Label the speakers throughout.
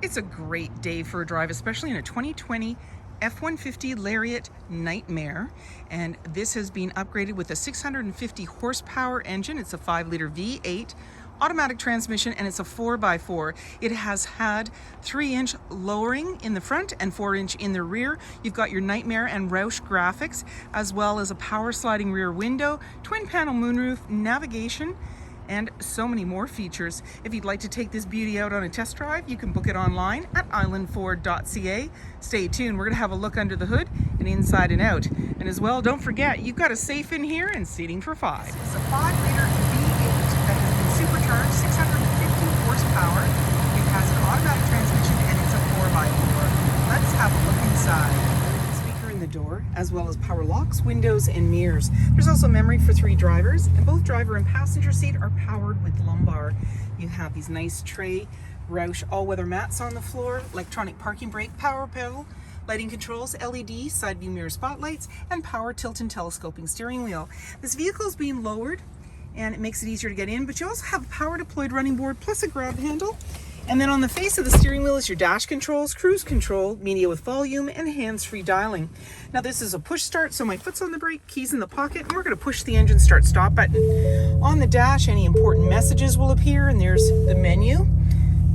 Speaker 1: It's a great day for a drive, especially in a 2020 F-150 Lariat Nitemare, and this has been upgraded with a 650 horsepower engine. It's a 5-liter V8 automatic transmission, and it's a 4x4. It has had 3-inch lowering in the front and 4-inch in the rear. You've got your Nitemare and ROUSH graphics, as well as a power sliding rear window, twin panel moonroof, navigation, and so many more features. If you'd like to take this beauty out on a test drive, you can book it online at islandford.ca. Stay tuned, we're gonna have a look under the hood and inside and out. And as well, don't forget, you've got a safe in here and seating for 5. It's a 5-liter V8 that has been supercharged, 650 horsepower. It has an automatic transmission and it's a 4x4. Let's have a look inside. The door, as well as power locks, windows, and mirrors. There's also memory for 3 drivers, and both driver and passenger seat are powered with lumbar. You have these nice tray ROUSH all-weather mats on the floor, electronic parking brake, power pedal, lighting controls, LED side view mirror spotlights, and power tilt and telescoping steering wheel. This vehicle is being lowered, and it makes it easier to get in, but you also have a power deployed running board plus a grab handle. And then on the face of the steering wheel is your dash controls, cruise control, media with volume, and hands-free dialing. Now this is a push start, so my foot's on the brake, keys in the pocket, and we're going to push the engine start stop button. On the dash, any important messages will appear, and there's the menu,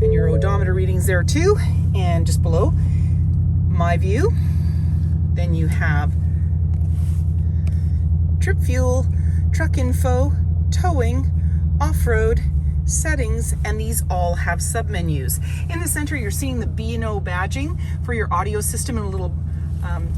Speaker 1: and your odometer readings there too. And just below, my view. Then you have trip fuel, truck info, towing, off-road, settings, and these all have submenus. In the center, you're seeing the B&O badging for your audio system in a little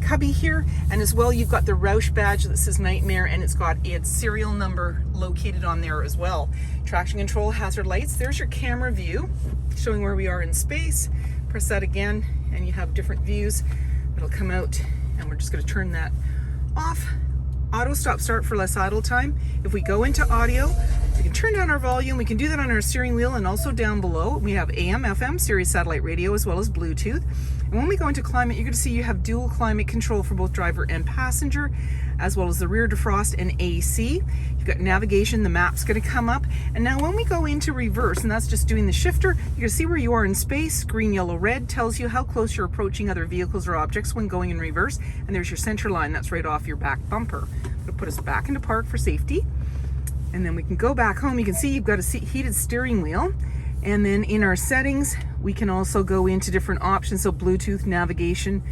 Speaker 1: cubby here, and as well you've got the ROUSH badge that says Nitemare, and it's got its serial number located on there as well. Traction control, hazard lights. There's your camera view showing where we are in space. Press that again and you have different views. It'll come out, and we're just going to turn that off. Auto stop start for less idle time. If we go into audio, we can turn down our volume. We can do that on our steering wheel, and also down below we have AM, FM, Sirius satellite radio, as well as Bluetooth. And when we go into climate, you're going to see you have dual climate control for both driver and passenger, as well as the rear defrost and AC. You've got navigation, the map's going to come up. And now when we go into reverse, and that's just doing the shifter, you're going to see where you are in space. Green, yellow, red tells you how close you're approaching other vehicles or objects when going in reverse. And there's your center line, that's right off your back bumper. It'll put us back into park for safety. And then we can go back home. You can see you've got a heated steering wheel. And then in our settings, we can also go into different options. So Bluetooth, navigation.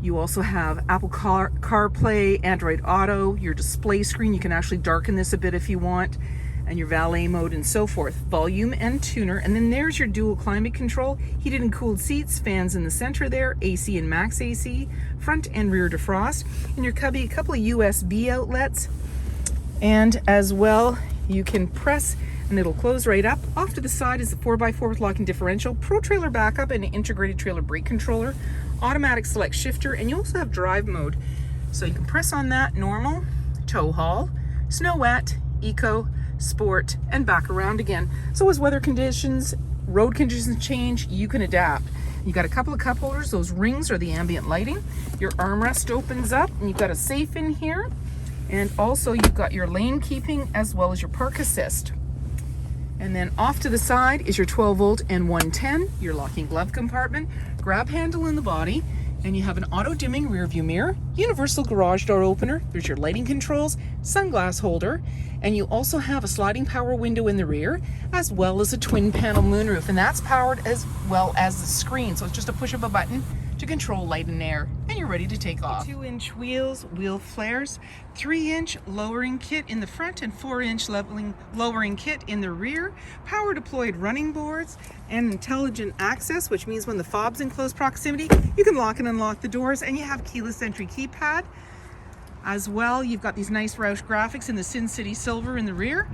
Speaker 1: You also have Apple CarPlay, Android Auto, your display screen. You can actually darken this a bit if you want, and your valet mode and so forth. Volume and tuner. And then there's your dual climate control, heated and cooled seats, fans in the center there, AC and max AC, front and rear defrost. In your cubby, a couple of USB outlets. And as well, you can press and it'll close right up. Off to the side is the 4x4 with locking differential, pro trailer backup, and an integrated trailer brake controller, automatic select shifter, and you also have drive mode. So you can press on that, normal, tow haul, snow wet, eco, sport, and back around again. So as weather conditions, road conditions change, you can adapt. You got a couple of cup holders. Those rings are the ambient lighting. Your armrest opens up, and you've got a safe in here. And also you've got your lane keeping as well as your park assist. And then off to the side is your 12 volt and 110, your locking glove compartment, grab handle in the body, and you have an auto dimming rear view mirror, universal garage door opener, there's your lighting controls, sunglass holder, and you also have a sliding power window in the rear, as well as a twin panel moonroof, and that's powered as well as the screen. So it's just a push of a button to control light and air, and you're ready to take off. 2-inch wheels, wheel flares, 3-inch lowering kit in the front and 4-inch lowering kit in the rear, power deployed running boards, and intelligent access, which means when the fob's in close proximity, you can lock and unlock the doors, and you have keyless entry keypad. As well, you've got these nice ROUSH graphics in the Sin City silver in the rear,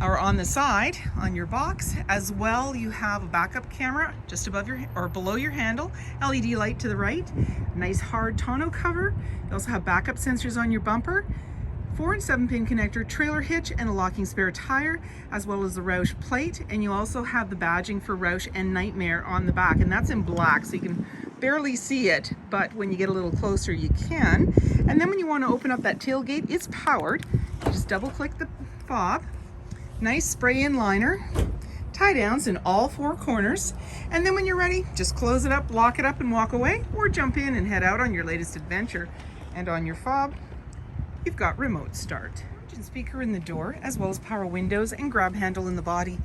Speaker 1: or on the side on your box. As well, you have a backup camera just above your or below your handle, LED light to the right, nice hard tonneau cover. You also have backup sensors on your bumper, 4 and 7-pin connector, trailer hitch, and a locking spare tire, as well as the ROUSH plate. And you also have the badging for ROUSH and Nitemare on the back, and that's in black, so you can barely see it, but when you get a little closer you can. And then when you want to open up that tailgate, it's powered. You just double click the fob, nice spray in liner, tie downs in all 4 corners. And then when you're ready, just close it up, lock it up, and walk away, or jump in and head out on your latest adventure. And on your fob, you've got remote start. Engine speaker in the door, as well as power windows and grab handle in the body.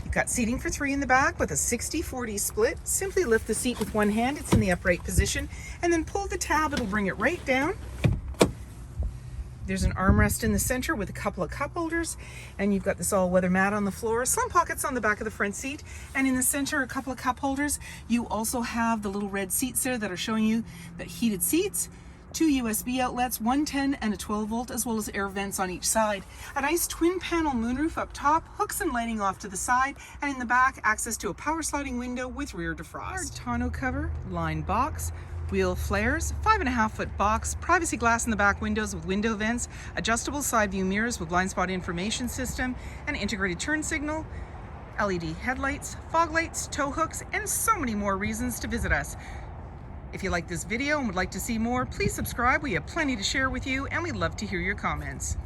Speaker 1: You've got seating for 3 in the back with a 60-40 split. Simply lift the seat with one hand, it's in the upright position, and then pull the tab, it'll bring it right down. There's an armrest in the center with a couple of cup holders, and you've got this all-weather mat on the floor, slum pockets on the back of the front seat, and in the center a couple of cup holders. You also have the little red seats there that are showing you that heated seats, 2 USB outlets, one 10 and a 12 volt, as well as air vents on each side. A nice twin panel moonroof up top, hooks and lighting off to the side, and in the back access to a power sliding window with rear defrost. Tonneau cover, lined box, wheel flares, 5.5-foot box, privacy glass in the back windows with window vents, adjustable side view mirrors with blind spot information system, an integrated turn signal, LED headlights, fog lights, tow hooks, and so many more reasons to visit us. If you like this video and would like to see more, please subscribe. We have plenty to share with you, and we'd love to hear your comments.